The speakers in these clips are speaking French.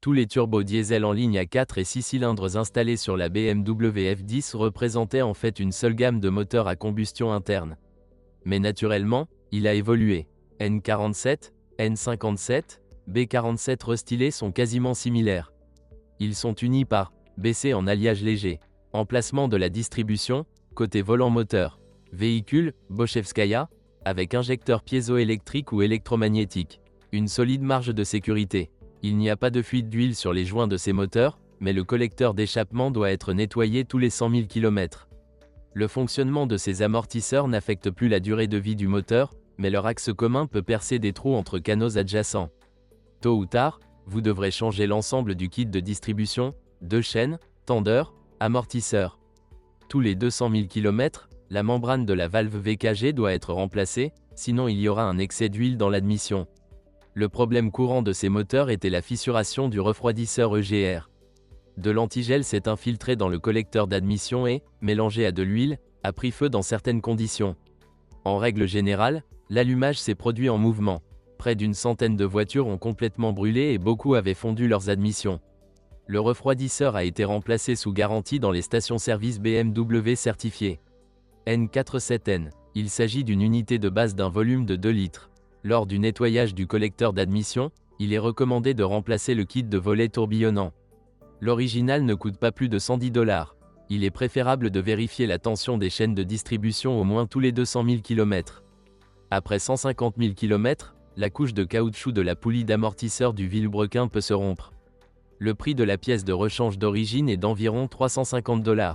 Tous les turbos diesel en ligne à 4 et 6 cylindres installés sur la BMW F10 représentaient en fait une seule gamme de moteurs à combustion interne. Mais naturellement, il a évolué. N47, N57, B47 restylés sont quasiment similaires. Ils sont unis par BC en alliage léger. Emplacement de la distribution, côté volant-moteur. Véhicule, Bochevskaya, avec injecteur piézoélectrique ou électromagnétique. Une solide marge de sécurité. Il n'y a pas de fuite d'huile sur les joints de ces moteurs, mais le collecteur d'échappement doit être nettoyé tous les 100 000 km. Le fonctionnement de ces amortisseurs n'affecte plus la durée de vie du moteur, mais leur axe commun peut percer des trous entre canaux adjacents. Tôt ou tard, vous devrez changer l'ensemble du kit de distribution, deux chaînes, tendeur, amortisseur. Tous les 200 000 km, la membrane de la valve VKG doit être remplacée, sinon il y aura un excès d'huile dans l'admission. Le problème courant de ces moteurs était la fissuration du refroidisseur EGR. De l'antigel s'est infiltré dans le collecteur d'admission et, mélangé à de l'huile, a pris feu dans certaines conditions. En règle générale, l'allumage s'est produit en mouvement. Près d'une centaine de voitures ont complètement brûlé et beaucoup avaient fondu leurs admissions. Le refroidisseur a été remplacé sous garantie dans les stations-service BMW certifiées. N47N. Il s'agit d'une unité de base d'un volume de 2 litres. Lors du nettoyage du collecteur d'admission, il est recommandé de remplacer le kit de volet tourbillonnant. L'original ne coûte pas plus de 110 $. Il est préférable de vérifier la tension des chaînes de distribution au moins tous les 200 000 km. Après 150 000 km, la couche de caoutchouc de la poulie d'amortisseur du vilebrequin peut se rompre. Le prix de la pièce de rechange d'origine est d'environ 350 $.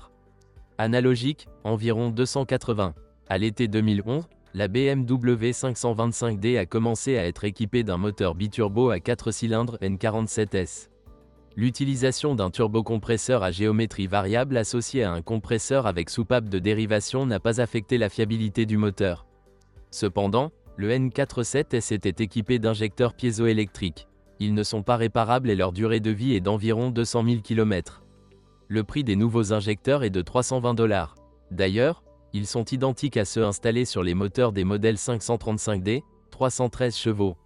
Analogique, environ 280. À l'été 2011, la BMW 525D a commencé à être équipée d'un moteur biturbo à 4 cylindres N47S. L'utilisation d'un turbocompresseur à géométrie variable associé à un compresseur avec soupape de dérivation n'a pas affecté la fiabilité du moteur. Cependant, le N47S était équipé d'injecteurs piézoélectriques. Ils ne sont pas réparables et leur durée de vie est d'environ 200 000 km. Le prix des nouveaux injecteurs est de 320 $. D'ailleurs, ils sont identiques à ceux installés sur les moteurs des modèles 535D, 313 chevaux.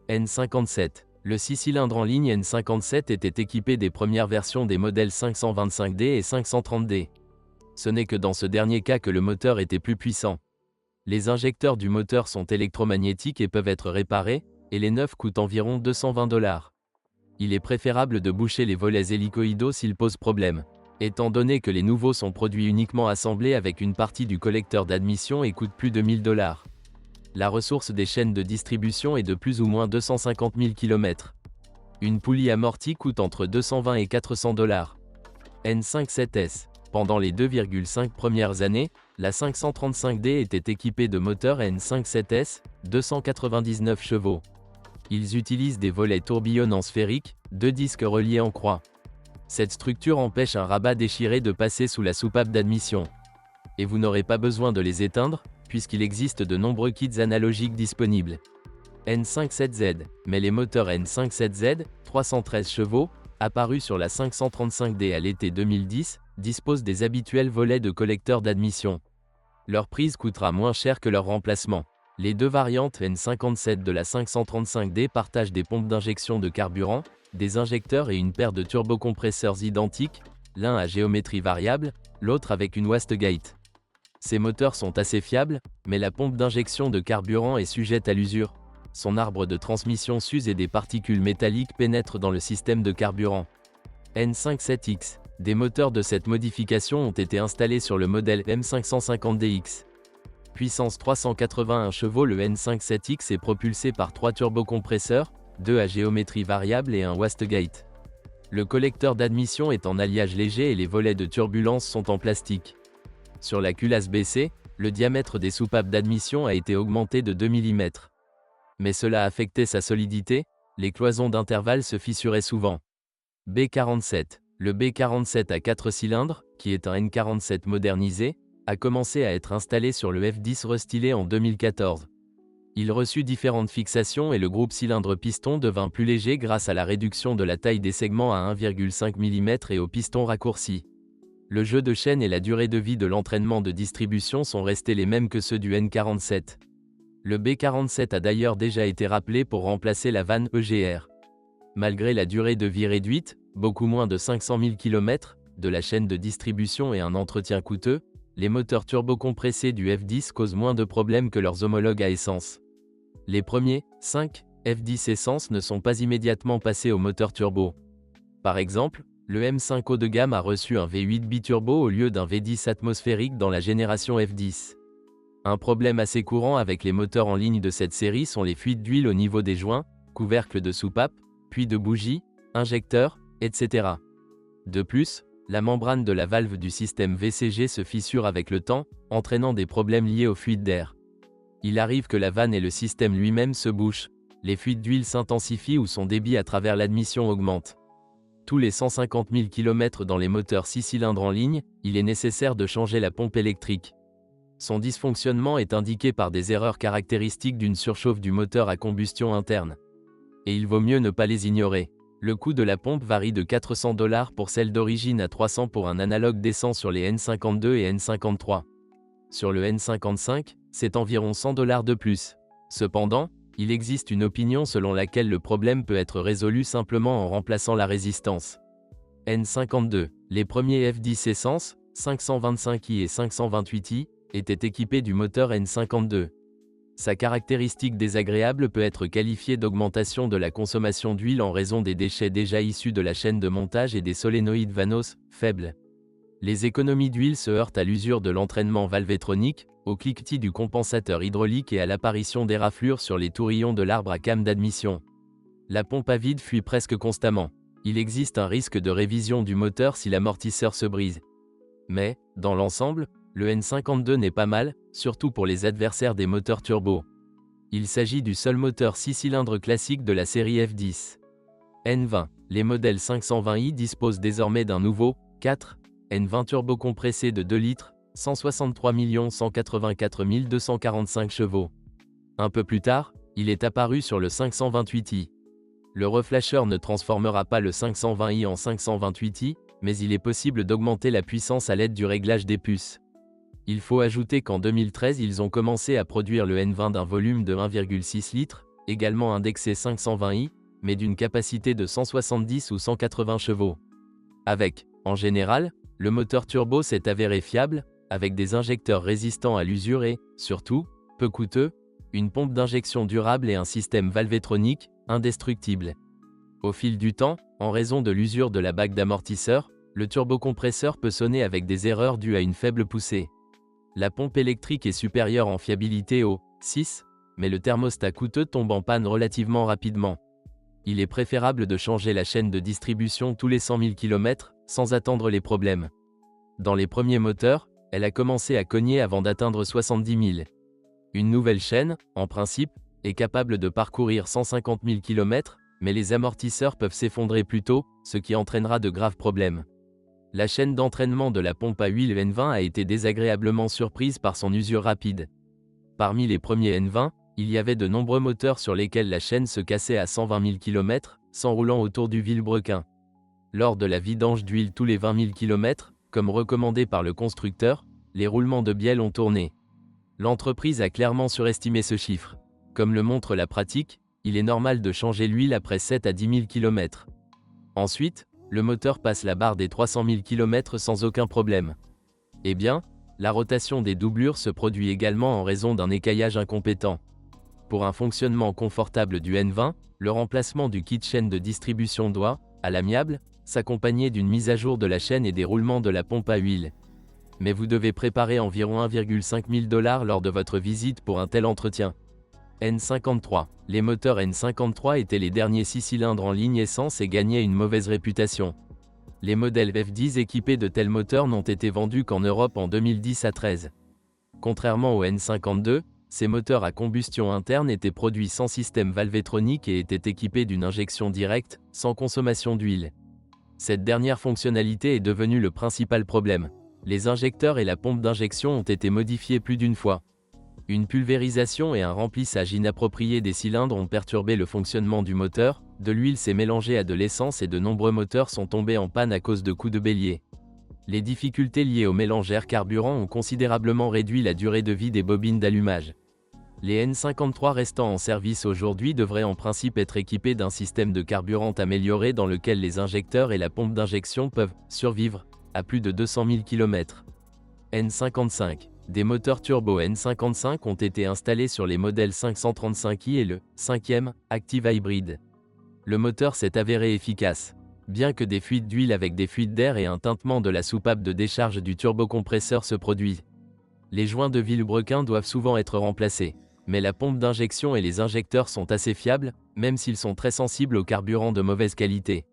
N57. Le 6 cylindres en ligne N57 était équipé des premières versions des modèles 525D et 530D. Ce n'est que dans ce dernier cas que le moteur était plus puissant. Les injecteurs du moteur sont électromagnétiques et peuvent être réparés, et les neufs coûtent environ 220 $. Il est préférable de boucher les volets hélicoïdaux s'ils posent problème. Étant donné que les nouveaux sont produits uniquement assemblés avec une partie du collecteur d'admission et coûtent plus de 1000 $. La ressource des chaînes de distribution est de plus ou moins 250 000 km. Une poulie amortie coûte entre 220 et 400 $. N57S. Pendant les 2,5 premières années, la 535D était équipée de moteurs N57S, 299 chevaux. Ils utilisent des volets tourbillonnants sphériques, 2 disques reliés en croix. Cette structure empêche un rabat déchiré de passer sous la soupape d'admission. Et vous n'aurez pas besoin de les éteindre, puisqu'il existe de nombreux kits analogiques disponibles. N57Z. Mais les moteurs N57Z, 313 chevaux, apparus sur la 535D à l'été 2010, disposent des habituels volets de collecteur d'admission. Leur prise coûtera moins cher que leur remplacement. Les deux variantes N57 de la 535D partagent des pompes d'injection de carburant, des injecteurs et une paire de turbocompresseurs identiques, l'un à géométrie variable, l'autre avec une wastegate. Ces moteurs sont assez fiables, mais la pompe d'injection de carburant est sujette à l'usure. Son arbre de transmission s'use et des particules métalliques pénètrent dans le système de carburant. N57X. Des moteurs de cette modification ont été installés sur le modèle M550DX. Puissance 381 chevaux, le N57X est propulsé par 3 turbocompresseurs, 2 à géométrie variable et un wastegate. Le collecteur d'admission est en alliage léger et les volets de turbulence sont en plastique. Sur la culasse BC, le diamètre des soupapes d'admission a été augmenté de 2 mm. Mais cela affectait sa solidité, les cloisons d'intervalle se fissuraient souvent. B47. Le B47 à 4 cylindres, qui est un N47 modernisé, a commencé à être installé sur le F10 restylé en 2014. Il reçut différentes fixations et le groupe cylindre-piston devint plus léger grâce à la réduction de la taille des segments à 1,5 mm et au piston raccourci. Le jeu de chaîne et la durée de vie de l'entraînement de distribution sont restés les mêmes que ceux du N47. Le B47 a d'ailleurs déjà été rappelé pour remplacer la vanne EGR. Malgré la durée de vie réduite, beaucoup moins de 500 000 km, de la chaîne de distribution et un entretien coûteux, les moteurs turbocompressés du F10 causent moins de problèmes que leurs homologues à essence. Les premiers, 5, F10 essence ne sont pas immédiatement passés au moteur turbo. Par exemple, le M5 haut de gamme a reçu un V8 biturbo au lieu d'un V10 atmosphérique dans la génération F10. Un problème assez courant avec les moteurs en ligne de cette série sont les fuites d'huile au niveau des joints, couvercles de soupape, puis de bougies, injecteurs, etc. De plus, la membrane de la valve du système VCG se fissure avec le temps, entraînant des problèmes liés aux fuites d'air. Il arrive que la vanne et le système lui-même se bouchent, les fuites d'huile s'intensifient ou son débit à travers l'admission augmente. Tous les 150 000 km dans les moteurs 6 cylindres en ligne, il est nécessaire de changer la pompe électrique. Son dysfonctionnement est indiqué par des erreurs caractéristiques d'une surchauffe du moteur à combustion interne. Et il vaut mieux ne pas les ignorer. Le coût de la pompe varie de $400 pour celle d'origine à 300 pour un analogue d'essence sur les N52 et N53. Sur le N55, c'est environ $100 de plus. Cependant, il existe une opinion selon laquelle le problème peut être résolu simplement en remplaçant la résistance. N52. Les premiers F10 essence, 525i et 528i, étaient équipés du moteur N52. Sa caractéristique désagréable peut être qualifiée d'augmentation de la consommation d'huile en raison des déchets déjà issus de la chaîne de montage et des solénoïdes Vanos, faibles. Les économies d'huile se heurtent à l'usure de l'entraînement valvétronique, au cliquetis du compensateur hydraulique et à l'apparition d'éraflures sur les tourillons de l'arbre à came d'admission. La pompe à vide fuit presque constamment. Il existe un risque de révision du moteur si l'amortisseur se brise. Mais, dans l'ensemble, le N52 n'est pas mal, surtout pour les adversaires des moteurs turbo. Il s'agit du seul moteur 6 cylindres classique de la série F10. N20. Les modèles 520i disposent désormais d'un nouveau 4 N20 turbo compressé de 2 litres, 163 184 245 chevaux. Un peu plus tard, il est apparu sur le 528i. Le reflasheur ne transformera pas le 520i en 528i, mais il est possible d'augmenter la puissance à l'aide du réglage des puces. Il faut ajouter qu'en 2013 ils ont commencé à produire le N20 d'un volume de 1,6 litres, également indexé 520i, mais d'une capacité de 170 ou 180 chevaux. Avec, en général, le moteur turbo s'est avéré fiable, avec des injecteurs résistants à l'usure et, surtout, peu coûteux, une pompe d'injection durable et un système valvétronique, indestructible. Au fil du temps, en raison de l'usure de la bague d'amortisseur, le turbocompresseur peut sonner avec des erreurs dues à une faible poussée. La pompe électrique est supérieure en fiabilité au 6, mais le thermostat coûteux tombe en panne relativement rapidement. Il est préférable de changer la chaîne de distribution tous les 100 000 km, sans attendre les problèmes. Dans les premiers moteurs, elle a commencé à cogner avant d'atteindre 70 000. Une nouvelle chaîne, en principe, est capable de parcourir 150 000 km, mais les amortisseurs peuvent s'effondrer plus tôt, ce qui entraînera de graves problèmes. La chaîne d'entraînement de la pompe à huile N20 a été désagréablement surprise par son usure rapide. Parmi les premiers N20, il y avait de nombreux moteurs sur lesquels la chaîne se cassait à 120 000 km, s'enroulant autour du vilebrequin. Lors de la vidange d'huile tous les 20 000 km, comme recommandé par le constructeur, les roulements de bielle ont tourné. L'entreprise a clairement surestimé ce chiffre. Comme le montre la pratique, il est normal de changer l'huile après 7 à 10 000 km. Ensuite, le moteur passe la barre des 300 000 km sans aucun problème. Eh bien, la rotation des doublures se produit également en raison d'un écaillage incompétent. Pour un fonctionnement confortable du N20, le remplacement du kit chaîne de distribution doit, à l'amiable, s'accompagner d'une mise à jour de la chaîne et des roulements de la pompe à huile. Mais vous devez préparer environ 1,5 $, lors de votre visite pour un tel entretien. N53. Les moteurs N53 étaient les derniers 6 cylindres en ligne essence et gagnaient une mauvaise réputation. Les modèles F10 équipés de tels moteurs n'ont été vendus qu'en Europe en 2010 à 13. Contrairement au N52, ces moteurs à combustion interne étaient produits sans système valvétronique et étaient équipés d'une injection directe, sans consommation d'huile. Cette dernière fonctionnalité est devenue le principal problème. Les injecteurs et la pompe d'injection ont été modifiés plus d'une fois. Une pulvérisation et un remplissage inapproprié des cylindres ont perturbé le fonctionnement du moteur, de l'huile s'est mélangée à de l'essence et de nombreux moteurs sont tombés en panne à cause de coups de bélier. Les difficultés liées au mélange air-carburant ont considérablement réduit la durée de vie des bobines d'allumage. Les N53 restant en service aujourd'hui devraient en principe être équipés d'un système de carburant amélioré dans lequel les injecteurs et la pompe d'injection peuvent survivre à plus de 200 000 km. N55. Des moteurs turbo N55 ont été installés sur les modèles 535i et le 5e Active Hybrid. Le moteur s'est avéré efficace. Bien que des fuites d'huile avec des fuites d'air et un tintement de la soupape de décharge du turbocompresseur se produisent. Les joints de vilebrequin doivent souvent être remplacés. Mais la pompe d'injection et les injecteurs sont assez fiables, même s'ils sont très sensibles au carburant de mauvaise qualité.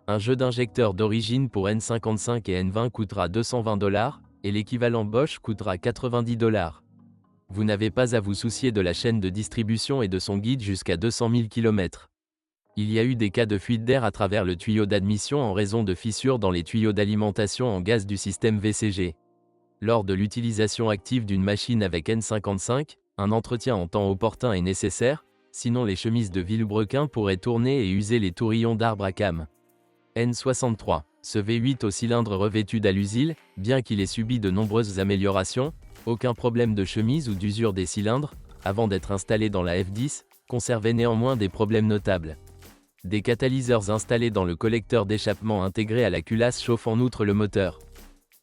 Un jeu d'injecteurs d'origine pour N55 et N20 coûtera 220 $, et l'équivalent Bosch coûtera 90 $. Vous n'avez pas à vous soucier de la chaîne de distribution et de son guide jusqu'à 200 000 km. Il y a eu des cas de fuite d'air à travers le tuyau d'admission en raison de fissures dans les tuyaux d'alimentation en gaz du système VCG. Lors de l'utilisation active d'une machine avec N55, un entretien en temps opportun est nécessaire, sinon les chemises de vilebrequin pourraient tourner et user les tourillons d'arbre à cames. N63. Ce V8 au cylindre revêtu d'alusil, bien qu'il ait subi de nombreuses améliorations, aucun problème de chemise ou d'usure des cylindres, avant d'être installé dans la F10, conservait néanmoins des problèmes notables. Des catalyseurs installés dans le collecteur d'échappement intégré à la culasse chauffent en outre le moteur.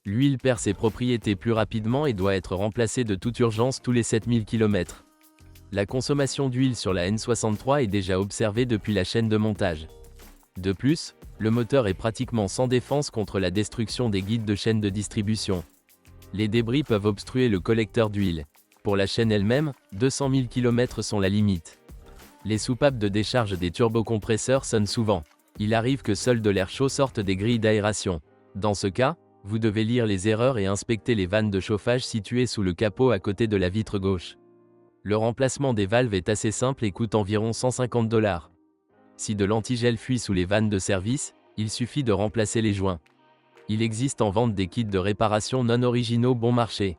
L'huile perd ses propriétés plus rapidement et doit être remplacée de toute urgence tous les 7000 km. La consommation d'huile sur la N63 est déjà observée depuis la chaîne de montage. De plus, le moteur est pratiquement sans défense contre la destruction des guides de chaîne de distribution. Les débris peuvent obstruer le collecteur d'huile. Pour la chaîne elle-même, 200 000 km sont la limite. Les soupapes de décharge des turbocompresseurs sonnent souvent. Il arrive que seul de l'air chaud sorte des grilles d'aération. Dans ce cas, vous devez lire les erreurs et inspecter les vannes de chauffage situées sous le capot à côté de la vitre gauche. Le remplacement des valves est assez simple et coûte environ 150 $. Si de l'antigel fuit sous les vannes de service, il suffit de remplacer les joints. Il existe en vente des kits de réparation non originaux bon marché.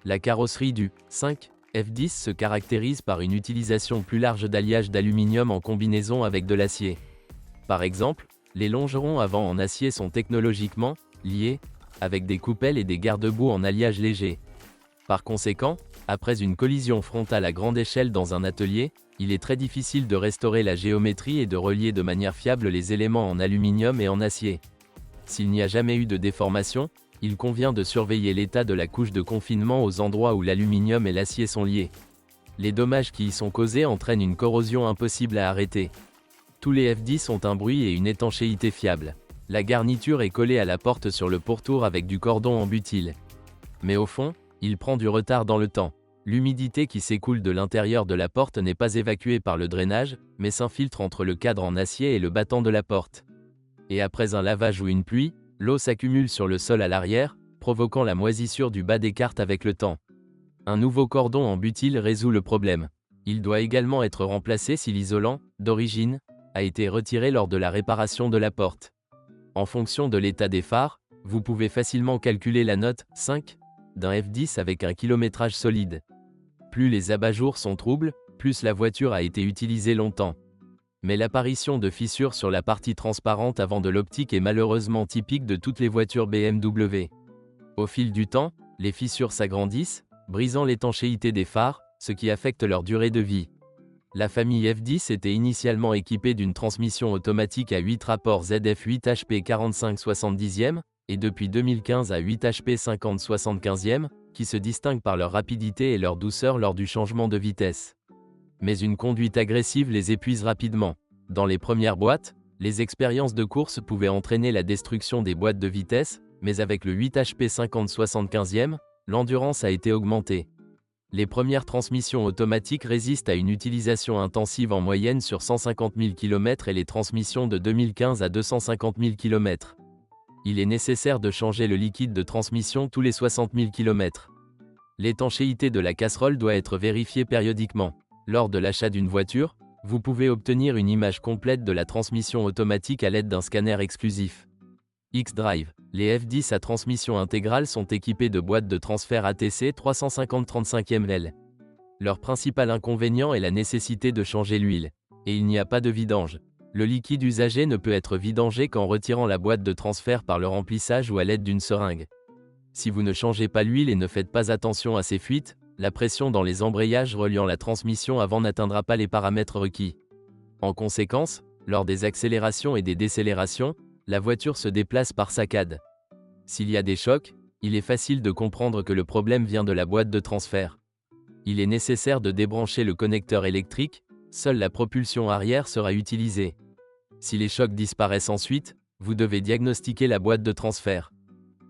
La carrosserie du 5 F10 se caractérise par une utilisation plus large d'alliage d'aluminium en combinaison avec de l'acier. Par exemple, les longerons avant en acier sont technologiquement liés, avec des coupelles et des garde-boue en alliage léger. Par conséquent, après une collision frontale à grande échelle dans un atelier, il est très difficile de restaurer la géométrie et de relier de manière fiable les éléments en aluminium et en acier. S'il n'y a jamais eu de déformation, il convient de surveiller l'état de la couche de confinement aux endroits où l'aluminium et l'acier sont liés. Les dommages qui y sont causés entraînent une corrosion impossible à arrêter. Tous les F10 ont un bruit et une étanchéité fiable. La garniture est collée à la porte sur le pourtour avec du cordon en butyl. Mais au fond, il prend du retard dans le temps. L'humidité qui s'écoule de l'intérieur de la porte n'est pas évacuée par le drainage, mais s'infiltre entre le cadre en acier et le battant de la porte. Et après un lavage ou une pluie, l'eau s'accumule sur le sol à l'arrière, provoquant la moisissure du bas des cartes avec le temps. Un nouveau cordon en butyl résout le problème. Il doit également être remplacé si l'isolant, d'origine, a été retiré lors de la réparation de la porte. En fonction de l'état des phares, vous pouvez facilement calculer la note 5 d'un F10 avec un kilométrage solide. Plus les abat-jours sont troubles, plus la voiture a été utilisée longtemps. Mais l'apparition de fissures sur la partie transparente avant de l'optique est malheureusement typique de toutes les voitures BMW. Au fil du temps, les fissures s'agrandissent, brisant l'étanchéité des phares, ce qui affecte leur durée de vie. La famille F10 était initialement équipée d'une transmission automatique à 8 rapports ZF 8 HP 45 70e, et depuis 2015 à 8 HP 50 75e, qui se distinguent par leur rapidité et leur douceur lors du changement de vitesse. Mais une conduite agressive les épuise rapidement. Dans les premières boîtes, les expériences de course pouvaient entraîner la destruction des boîtes de vitesse, mais avec le 8 HP 50 75e, l'endurance a été augmentée. Les premières transmissions automatiques résistent à une utilisation intensive en moyenne sur 150 000 km et les transmissions de 2015 à 250 000 km. Il est nécessaire de changer le liquide de transmission tous les 60 000 km. L'étanchéité de la casserole doit être vérifiée périodiquement. Lors de l'achat d'une voiture, vous pouvez obtenir une image complète de la transmission automatique à l'aide d'un scanner exclusif. X-Drive. Les F10 à transmission intégrale sont équipés de boîtes de transfert ATC 350 35L. Leur principal inconvénient est la nécessité de changer l'huile. Et il n'y a pas de vidange. Le liquide usagé ne peut être vidangé qu'en retirant la boîte de transfert par le remplissage ou à l'aide d'une seringue. Si vous ne changez pas l'huile et ne faites pas attention à ces fuites, la pression dans les embrayages reliant la transmission avant n'atteindra pas les paramètres requis. En conséquence, lors des accélérations et des décélérations, la voiture se déplace par saccades. S'il y a des chocs, il est facile de comprendre que le problème vient de la boîte de transfert. Il est nécessaire de débrancher le connecteur électrique, seule la propulsion arrière sera utilisée. Si les chocs disparaissent ensuite, vous devez diagnostiquer la boîte de transfert.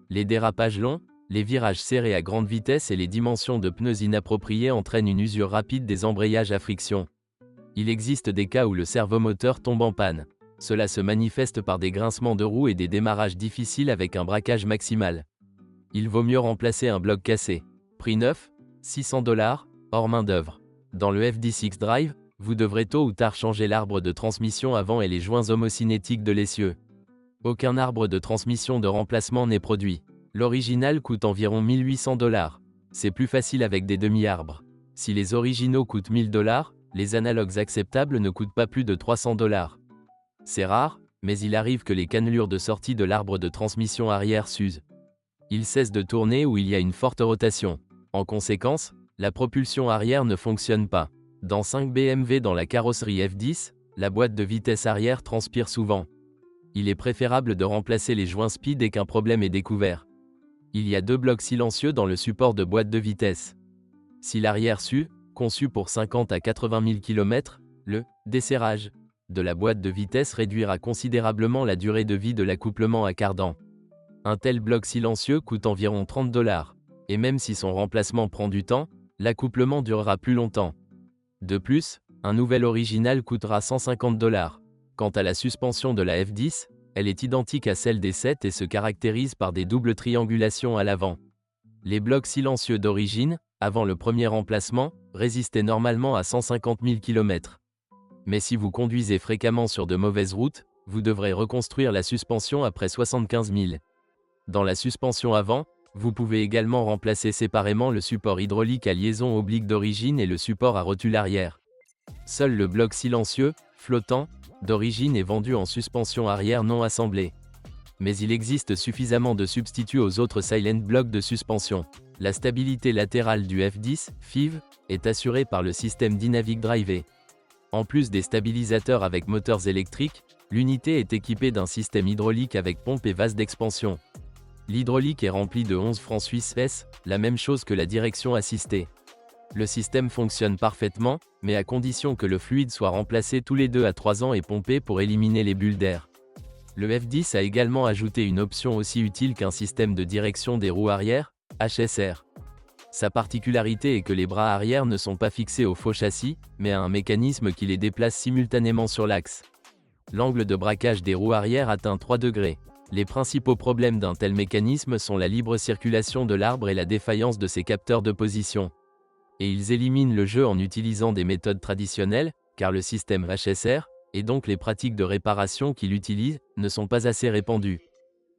Les dérapages longs, les virages serrés à grande vitesse et les dimensions de pneus inappropriées entraînent une usure rapide des embrayages à friction. Il existe des cas où le servomoteur tombe en panne. Cela se manifeste par des grincements de roues et des démarrages difficiles avec un braquage maximal. Il vaut mieux remplacer un bloc cassé. Prix neuf, $600, hors main-d'œuvre. Dans le FD xDrive, vous devrez tôt ou tard changer l'arbre de transmission avant et les joints homocinétiques de l'essieu. Aucun arbre de transmission de remplacement n'est produit. L'original coûte environ $1800. C'est plus facile avec des demi-arbres. Si les originaux coûtent $1000, les analogues acceptables ne coûtent pas plus de $300. C'est rare, mais il arrive que les cannelures de sortie de l'arbre de transmission arrière s'usent. Il cesse de tourner ou il y a une forte rotation. En conséquence, la propulsion arrière ne fonctionne pas. Dans 5 BMW dans la carrosserie F10, la boîte de vitesse arrière transpire souvent. Il est préférable de remplacer les joints SPI dès qu'un problème est découvert. Il y a 2 blocs silencieux dans le support de boîte de vitesse. Si l'arrière sue, conçu pour 50 à 80 000 km, le desserrage de la boîte de vitesse réduira considérablement la durée de vie de l'accouplement à cardan. Un tel bloc silencieux coûte environ $30, et même si son remplacement prend du temps, l'accouplement durera plus longtemps. De plus, un nouvel original coûtera $150. Quant à la suspension de la F10, elle est identique à celle des 7 et se caractérise par des doubles triangulations à l'avant. Les blocs silencieux d'origine, avant le premier remplacement, résistaient normalement à 150 000 km. Mais si vous conduisez fréquemment sur de mauvaises routes, vous devrez reconstruire la suspension après 75 000. Dans la suspension avant, vous pouvez également remplacer séparément le support hydraulique à liaison oblique d'origine et le support à rotule arrière. Seul le bloc silencieux, flottant, d'origine est vendu en suspension arrière non assemblée. Mais il existe suffisamment de substituts aux autres silent blocs de suspension. La stabilité latérale du F10, FIV, est assurée par le système Dynamic Drive. En plus des stabilisateurs avec moteurs électriques, l'unité est équipée d'un système hydraulique avec pompe et vase d'expansion. L'hydraulique est remplie de 11 francs suisses, la même chose que la direction assistée. Le système fonctionne parfaitement, mais à condition que le fluide soit remplacé tous les 2 à 3 ans et pompé pour éliminer les bulles d'air. Le F10 a également ajouté une option aussi utile qu'un système de direction des roues arrière, HSR. Sa particularité est que les bras arrière ne sont pas fixés au faux châssis, mais à un mécanisme qui les déplace simultanément sur l'axe. L'angle de braquage des roues arrière atteint 3 degrés. Les principaux problèmes d'un tel mécanisme sont la libre circulation de l'arbre et la défaillance de ses capteurs de position. Et ils éliminent le jeu en utilisant des méthodes traditionnelles, car le système HSR, et donc les pratiques de réparation qu'il utilise, ne sont pas assez répandues.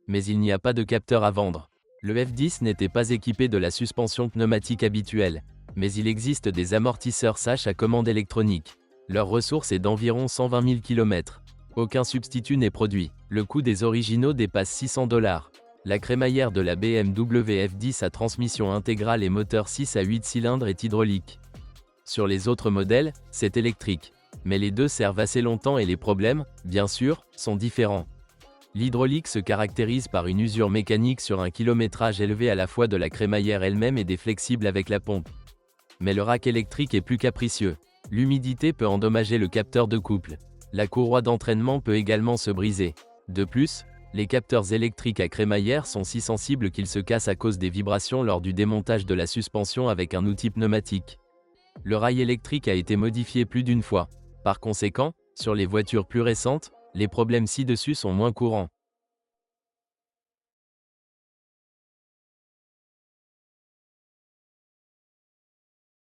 Mais il n'y a pas de capteur à vendre. Le F10 n'était pas équipé de la suspension pneumatique habituelle, mais il existe des amortisseurs SACH à commande électronique. Leur ressource est d'environ 120 000 km. Aucun substitut n'est produit. Le coût des originaux dépasse $600. La crémaillère de la BMW F10 à transmission intégrale et moteur 6 à 8 cylindres est hydraulique. Sur les autres modèles, c'est électrique. Mais les deux servent assez longtemps et les problèmes, bien sûr, sont différents. L'hydraulique se caractérise par une usure mécanique sur un kilométrage élevé à la fois de la crémaillère elle-même et des flexibles avec la pompe. Mais le rack électrique est plus capricieux. L'humidité peut endommager le capteur de couple. La courroie d'entraînement peut également se briser. De plus, les capteurs électriques à crémaillère sont si sensibles qu'ils se cassent à cause des vibrations lors du démontage de la suspension avec un outil pneumatique. Le rail électrique a été modifié plus d'une fois. Par conséquent, sur les voitures plus récentes, les problèmes ci-dessus sont moins courants.